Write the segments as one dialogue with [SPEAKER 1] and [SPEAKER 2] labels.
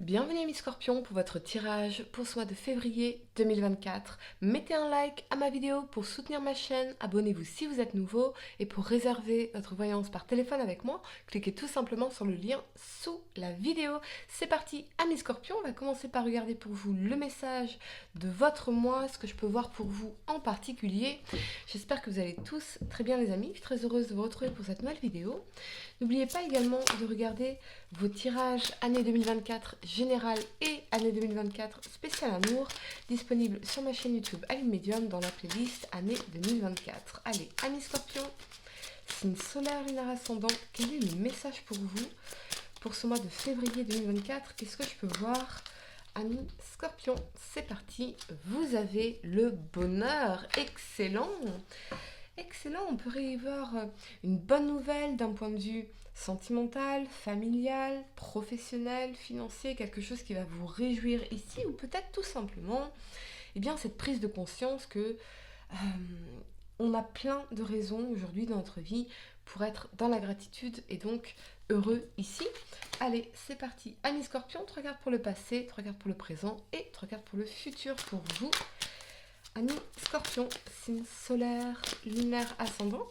[SPEAKER 1] Bienvenue mes scorpions pour votre tirage pour ce mois de février 2024. Mettez un like à ma vidéo pour soutenir ma chaîne, abonnez-vous si vous êtes nouveau et pour réserver votre voyance par téléphone avec moi, cliquez tout simplement sur le lien sous la vidéo. C'est parti, amis scorpions, on va commencer par regarder pour vous le message de votre mois, ce que je peux voir pour vous en particulier. J'espère que vous allez tous très bien les amis, je suis très heureuse de vous retrouver pour cette nouvelle vidéo. N'oubliez pas également de regarder vos tirages année 2024 générale et année 2024 spécial amour disponibles sur ma chaîne YouTube Aline Medium dans la playlist année 2024. Allez, amis scorpions, signe solaire, lunaire ascendant, quel est le message pour vous pour ce mois de février 2024? Qu'est-ce que je peux voir? Amis scorpions, c'est parti, vous avez le bonheur, excellent! Excellent, on pourrait y voir une bonne nouvelle d'un point de vue sentimental, familial, professionnel, financier, quelque chose qui va vous réjouir ici, ou peut-être tout simplement cette prise de conscience que on a plein de raisons aujourd'hui dans notre vie pour être dans la gratitude et donc heureux ici. Allez, c'est parti. Amis Scorpion, 3 cartes pour le passé, 3 cartes pour le présent et 3 cartes pour le futur pour vous. Amis Scorpion, signe solaire, lunaire, ascendant,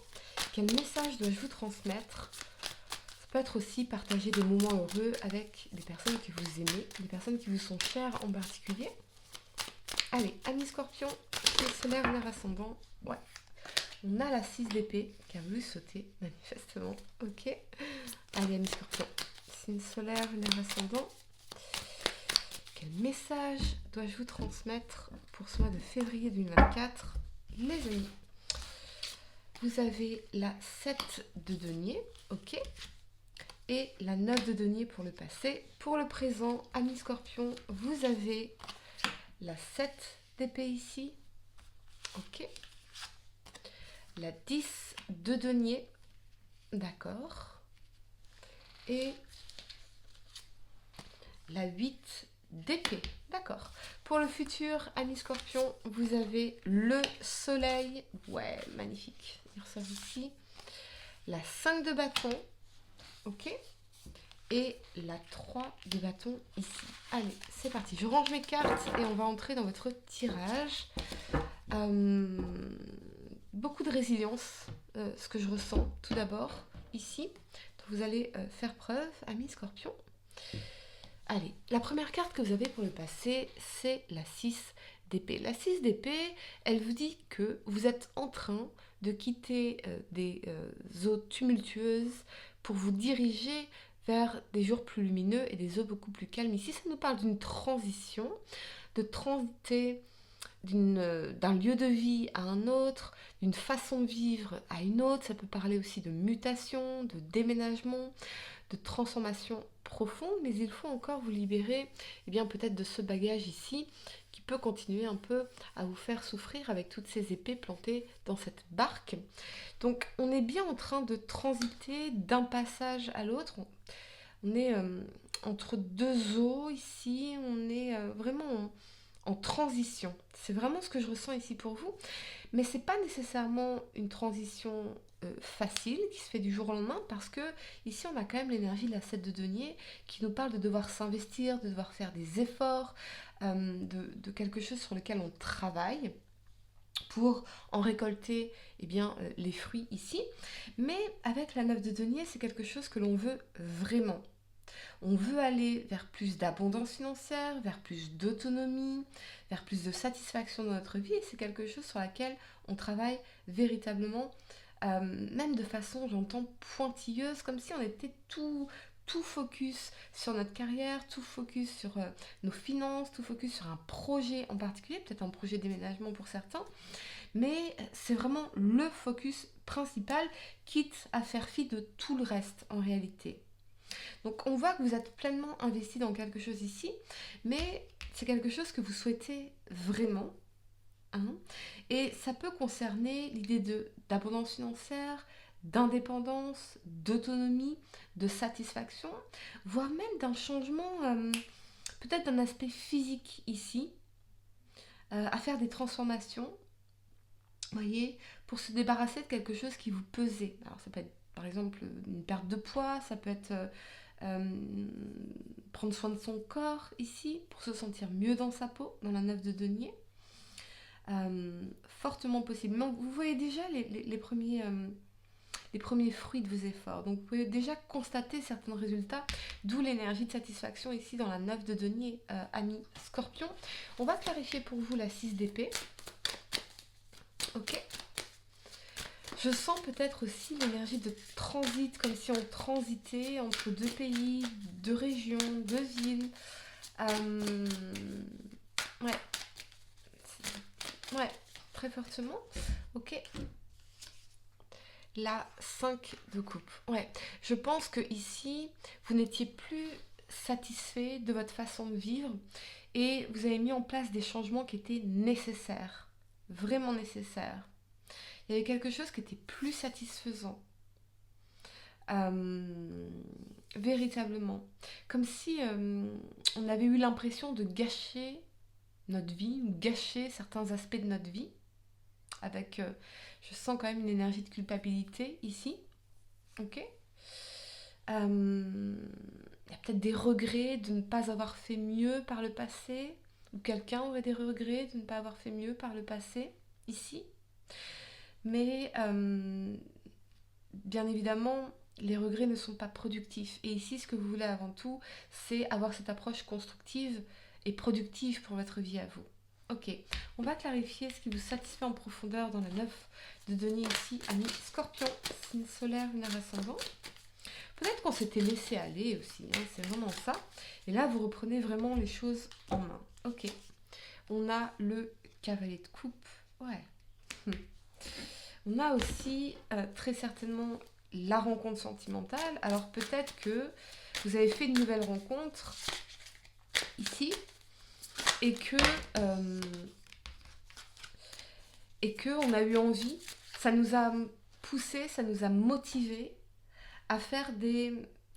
[SPEAKER 1] quel message dois-je vous transmettre? Ça peut être aussi partager des moments heureux avec des personnes que vous aimez, des personnes qui vous sont chères en particulier. Allez, amis Scorpion, signe solaire, lunaire, ascendant, ouais. On a la 6 d'épée qui a voulu sauter, manifestement, ok. Allez, amis Scorpion, signe solaire, lunaire, ascendant. Quel message dois-je vous transmettre pour ce mois de février 2024, les amis? Vous avez la 7 de denier, ok, et la 9 de denier pour le passé. Pour le présent, amis scorpions, vous avez la 7 d'épée ici, ok, la 10 de denier, d'accord, et la 8 d'épée, d'accord. Pour le futur, amis scorpions, vous avez le soleil, ouais, magnifique, il ressort ici, la 5 de bâton, ok, et la 3 de bâton ici. Allez, c'est parti, je range mes cartes et on va entrer dans votre tirage. Beaucoup de résilience, ce que je ressens tout d'abord ici, donc vous allez faire preuve, amis scorpions. Allez, la première carte que vous avez pour le passé, c'est la 6 d'épée. La 6 d'épée, elle vous dit que vous êtes en train de quitter des eaux tumultueuses pour vous diriger vers des jours plus lumineux et des eaux beaucoup plus calmes. Ici, ça nous parle d'une transition, de transiter d'un lieu de vie à un autre, d'une façon de vivre à une autre. Ça peut parler aussi de mutation, de déménagement, de transformation profonde, mais il faut encore vous libérer peut-être de ce bagage ici qui peut continuer un peu à vous faire souffrir avec toutes ces épées plantées dans cette barque. Donc on est bien en train de transiter d'un passage à l'autre. On est entre deux eaux ici, on est vraiment en transition. C'est vraiment ce que je ressens ici pour vous. Mais c'est pas nécessairement une transition facile qui se fait du jour au lendemain parce que ici on a quand même l'énergie de la 7 de denier qui nous parle de devoir s'investir, de devoir faire des efforts, de quelque chose sur lequel on travaille pour en récolter les fruits ici. Mais avec la 9 de denier, c'est quelque chose que l'on veut vraiment. On veut aller vers plus d'abondance financière, vers plus d'autonomie, vers plus de satisfaction dans notre vie. Et c'est quelque chose sur laquelle on travaille véritablement, même de façon, j'entends, pointilleuse, comme si on était tout focus sur notre carrière, tout focus sur nos finances, tout focus sur un projet en particulier, peut-être un projet de déménagement pour certains. Mais c'est vraiment le focus principal, quitte à faire fi de tout le reste en réalité. Donc on voit que vous êtes pleinement investi dans quelque chose ici, mais c'est quelque chose que vous souhaitez vraiment. Et ça peut concerner l'idée d'abondance financière, d'indépendance, d'autonomie, de satisfaction, voire même d'un changement, peut-être d'un aspect physique ici, à faire des transformations, voyez, pour se débarrasser de quelque chose qui vous pesait. Alors ça peut être par exemple une perte de poids, ça peut être prendre soin de son corps ici, pour se sentir mieux dans sa peau, dans la 9 de denier. Fortement possible. Donc, vous voyez déjà les premiers fruits de vos efforts. Donc vous pouvez déjà constater certains résultats, d'où l'énergie de satisfaction ici dans la 9 de denier, ami Scorpion. On va clarifier pour vous la 6 d'épée. Ok. Je sens peut-être aussi l'énergie de transit, comme si on transitait entre deux pays, deux régions, deux villes. Ouais. Ouais, très fortement. Ok. La 5 de coupe. Ouais, je pense que ici, vous n'étiez plus satisfait de votre façon de vivre et vous avez mis en place des changements qui étaient nécessaires, vraiment nécessaires. Il y avait quelque chose qui était plus satisfaisant. Véritablement. Comme si on avait eu l'impression de gâcher notre vie ou gâcher certains aspects de notre vie avec, je sens quand même une énergie de culpabilité ici. Ok. Il y a peut-être des regrets de ne pas avoir fait mieux par le passé, ou quelqu'un aurait des regrets de ne pas avoir fait mieux par le passé, ici. Mais bien évidemment, les regrets ne sont pas productifs. Et ici, ce que vous voulez avant tout, c'est avoir cette approche constructive et productive pour votre vie à vous. Ok, on va clarifier ce qui vous satisfait en profondeur dans la 9 de denier ici, ami Scorpion, signe solaire, lunaire ascendant. Peut-être qu'on s'était laissé aller aussi, hein, c'est vraiment ça. Et là, vous reprenez vraiment les choses en main. Ok, on a le cavalier de coupe. Ouais. On a aussi très certainement la rencontre sentimentale. Alors peut-être que vous avez fait une nouvelle rencontre ici et que on a eu envie, ça nous a poussé, ça nous a motivé à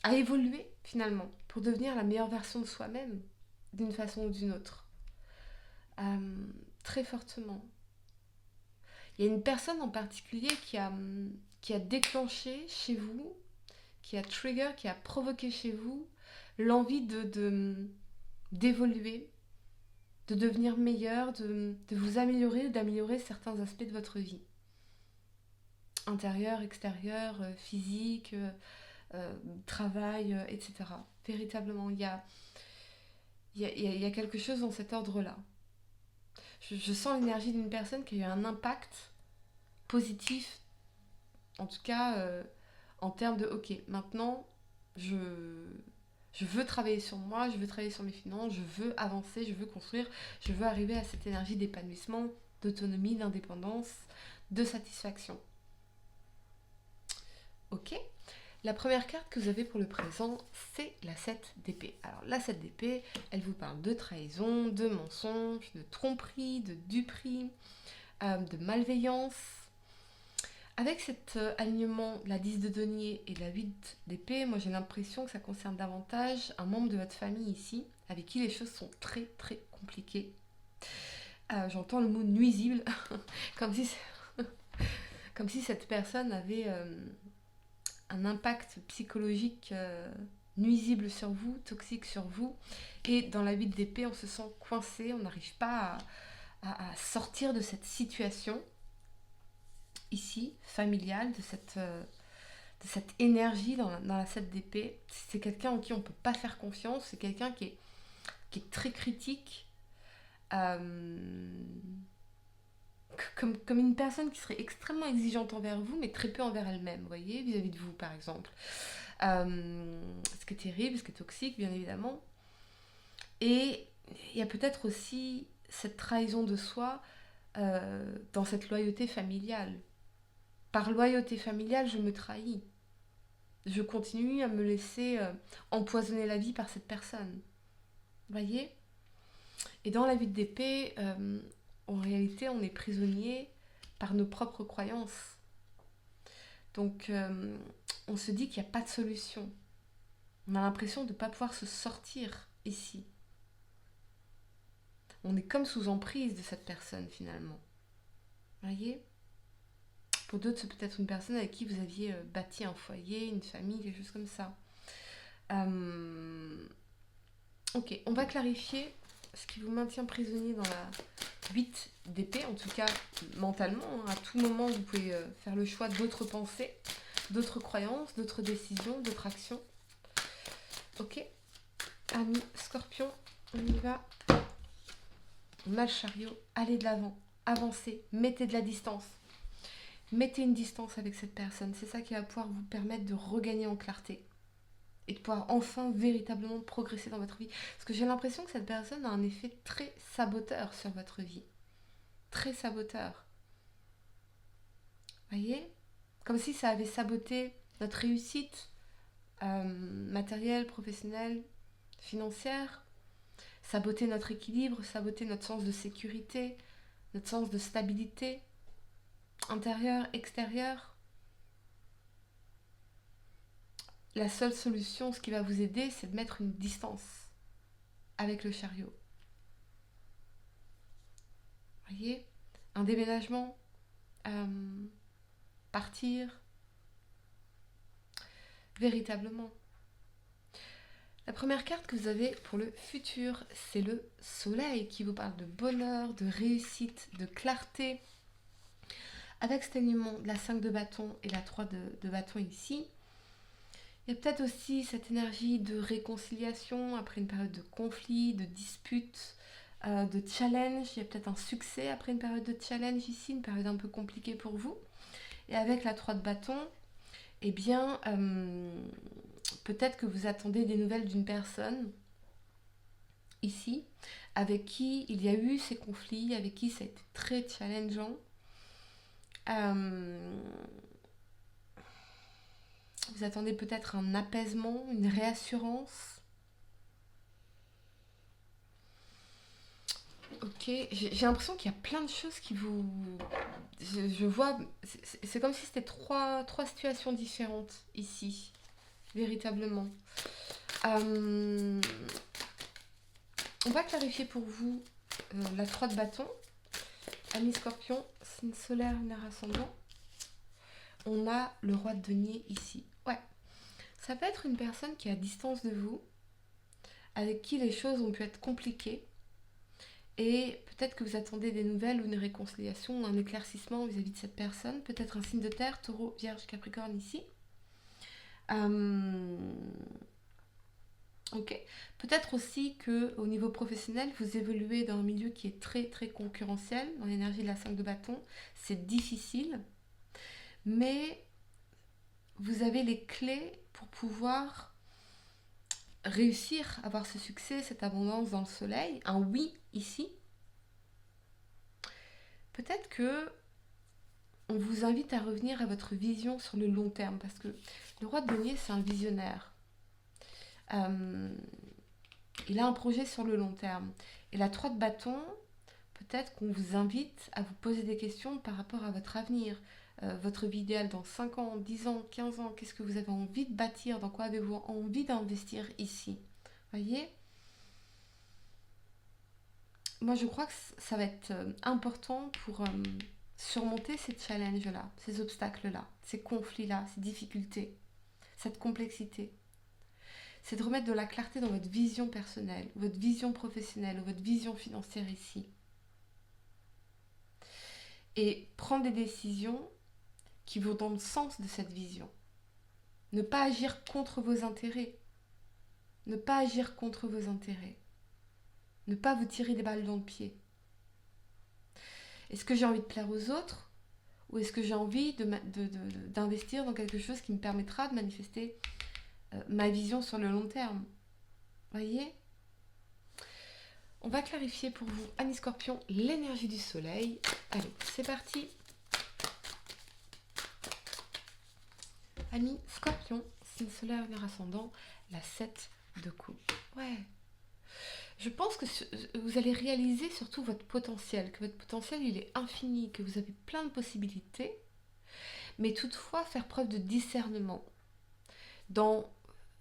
[SPEAKER 1] à évoluer finalement pour devenir la meilleure version de soi-même d'une façon ou d'une autre. Très fortement. Il y a une personne en particulier qui a déclenché chez vous, qui a trigger, qui a provoqué chez vous l'envie d'évoluer, de devenir meilleur, de vous améliorer, d'améliorer certains aspects de votre vie. Intérieur, extérieur, physique, travail, etc. Véritablement, il y a quelque chose dans cet ordre-là. Je sens l'énergie d'une personne qui a eu un impact positif, en tout cas en termes de ok, maintenant je veux travailler sur moi, je veux travailler sur mes finances, je veux avancer, je veux construire, je veux arriver à cette énergie d'épanouissement, d'autonomie, d'indépendance, de satisfaction. Ok. La première carte que vous avez pour le présent, c'est la 7 d'épée. Alors la 7 d'épée, elle vous parle de trahison, de mensonge, de tromperie, de duperie, de malveillance. Avec cet alignement, la 10 de denier et la 8 d'épée, moi j'ai l'impression que ça concerne davantage un membre de votre famille ici, avec qui les choses sont très très compliquées. J'entends le mot nuisible, comme si cette personne avait un impact psychologique nuisible sur vous, toxique sur vous. Et dans la 8 d'épée, on se sent coincé, on n'arrive pas à sortir de cette situation ici, familiale, de cette énergie dans la 7 d'épée. C'est quelqu'un en qui on ne peut pas faire confiance, c'est quelqu'un qui est très critique, comme une personne qui serait extrêmement exigeante envers vous, mais très peu envers elle-même, vous voyez, vis-à-vis de vous, par exemple. Ce qui est terrible, ce qui est toxique, bien évidemment. Et il y a peut-être aussi cette trahison de soi dans cette loyauté familiale. Par loyauté familiale, je me trahis. Je continue à me laisser empoisonner la vie par cette personne. Vous voyez ? Et dans la 8 d'épée, en réalité, on est prisonnier par nos propres croyances. Donc, on se dit qu'il n'y a pas de solution. On a l'impression de ne pas pouvoir se sortir ici. On est comme sous emprise de cette personne, finalement. Vous voyez ? Pour d'autres, c'est peut-être une personne avec qui vous aviez bâti un foyer, une famille, quelque chose comme ça. Ok, on va clarifier ce qui vous maintient prisonnier dans la 8 d'épée, en tout cas mentalement. À tout moment, vous pouvez faire le choix d'autres pensées, d'autres croyances, d'autres décisions, d'autres actions. Ok, amis scorpion, on y va. On a le chariot, allez de l'avant, avancez, mettez de la distance. Mettez une distance avec cette personne, c'est ça qui va pouvoir vous permettre de regagner en clarté et de pouvoir enfin véritablement progresser dans votre vie. Parce que j'ai l'impression que cette personne a un effet très saboteur sur votre vie. Très saboteur. Voyez ? Comme si ça avait saboté notre réussite matérielle, professionnelle, financière, saboté notre équilibre, saboté notre sens de sécurité, notre sens de stabilité, intérieure, extérieure. La seule solution, ce qui va vous aider, c'est de mettre une distance avec le chariot. Voyez ? Un déménagement, partir, véritablement. La première carte que vous avez pour le futur, c'est le soleil qui vous parle de bonheur, de réussite, de clarté. Avec cet alignement de la 5 de bâton et la 3 de bâton ici, il y a peut-être aussi cette énergie de réconciliation après une période de conflit, de dispute, de challenge. Il y a peut-être un succès après une période de challenge ici, une période un peu compliquée pour vous. Et avec la 3 de bâton, eh bien, peut-être que vous attendez des nouvelles d'une personne ici, avec qui il y a eu ces conflits, avec qui ça a été très challengeant. Vous attendez peut-être un apaisement, une réassurance. Ok, j'ai l'impression qu'il y a plein de choses qui vous... Je vois, c'est comme si c'était trois situations différentes ici, véritablement. On va clarifier pour vous la 3 de bâton. Amis scorpion, signe solaire, lunaire ascendant. On a le roi de denier ici. Ouais, ça peut être une personne qui est à distance de vous, avec qui les choses ont pu être compliquées. Et peut-être que vous attendez des nouvelles ou une réconciliation ou un éclaircissement vis-à-vis de cette personne. Peut-être un signe de terre, taureau, vierge, capricorne ici. Ok. Peut-être aussi qu'au niveau professionnel, vous évoluez dans un milieu qui est très très concurrentiel, dans l'énergie de la 5 de bâton. C'est difficile, mais vous avez les clés pour pouvoir réussir à avoir ce succès, cette abondance dans le soleil. Un oui ici. Peut-être que on vous invite à revenir à votre vision sur le long terme, parce que le roi de denier, c'est un visionnaire. Il a un projet sur le long terme. Et la 3 de bâton, peut-être qu'on vous invite à vous poser des questions par rapport à votre avenir, votre vie idéale dans 5 ans, 10 ans, 15 ans, qu'est-ce que vous avez envie de bâtir, dans quoi avez-vous envie d'investir ici. Voyez ? Moi, je crois que ça va être important pour surmonter ces challenges-là, ces obstacles-là, ces conflits-là, ces difficultés, cette complexité. C'est de remettre de la clarté dans votre vision personnelle, votre vision professionnelle, votre vision financière ici. Et prendre des décisions qui vont dans le sens de cette vision. Ne pas agir contre vos intérêts. Ne pas agir contre vos intérêts. Ne pas vous tirer des balles dans le pied. Est-ce que j'ai envie de plaire aux autres ? Ou est-ce que j'ai envie d'investir dans quelque chose qui me permettra de manifester ma vision sur le long terme ? Voyez ? On va clarifier pour vous, Amis Scorpion, l'énergie du soleil. Allez, c'est parti. Amis Scorpion, signe solaire, lunaire ascendant, la 7 de coupe. Ouais. Je pense que vous allez réaliser surtout votre potentiel, que votre potentiel il est infini, que vous avez plein de possibilités, mais toutefois faire preuve de discernement dans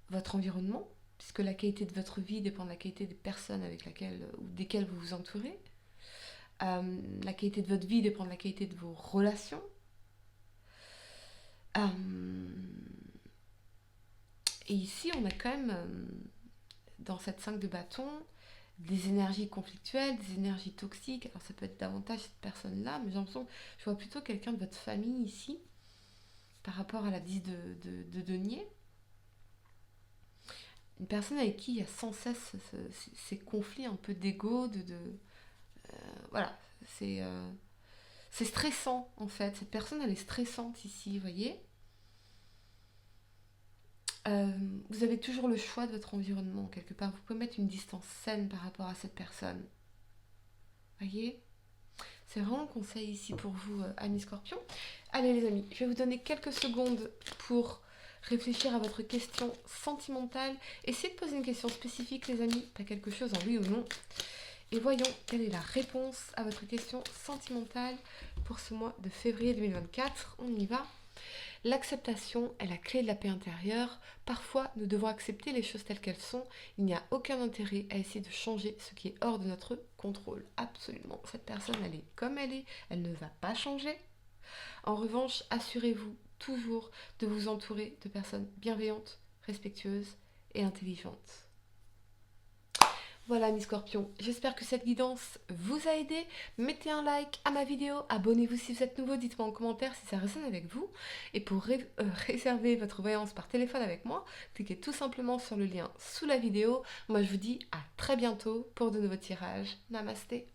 [SPEAKER 1] votre environnement, puisque la qualité de votre vie dépend de la qualité des personnes avec laquelle ou desquelles vous vous entourez. La qualité de votre vie dépend de la qualité de vos relations. Et ici, on a quand même, dans cette 5 de bâton, des énergies conflictuelles, des énergies toxiques. Alors ça peut être davantage cette personne-là, mais j'ai l'impression, je vois plutôt quelqu'un de votre famille ici, par rapport à la 10 de denier. Une personne avec qui il y a sans cesse ces conflits un peu d'ego, voilà, c'est stressant en fait. Cette personne, elle est stressante ici, vous voyez. Vous avez toujours le choix de votre environnement, quelque part. Vous pouvez mettre une distance saine par rapport à cette personne. Voyez, c'est vraiment un conseil ici pour vous, amis Scorpion. Allez les amis, je vais vous donner quelques secondes pour réfléchir à votre question sentimentale. Essayez de poser une question spécifique les amis, pas quelque chose en oui ou non. Et voyons quelle est la réponse à votre question sentimentale pour ce mois de février 2024. On y va. L'acceptation est la clé de la paix intérieure. Parfois, nous devons accepter les choses telles qu'elles sont. Il n'y a aucun intérêt à essayer de changer ce qui est hors de notre contrôle. Absolument. Cette personne, elle est comme elle est. Elle ne va pas changer. En revanche, assurez-vous toujours de vous entourer de personnes bienveillantes, respectueuses et intelligentes. Voilà mes scorpions, j'espère que cette guidance vous a aidé. Mettez un like à ma vidéo, abonnez-vous si vous êtes nouveau, dites-moi en commentaire si ça résonne avec vous. Et pour réserver votre voyance par téléphone avec moi, cliquez tout simplement sur le lien sous la vidéo. Moi je vous dis à très bientôt pour de nouveaux tirages. Namasté.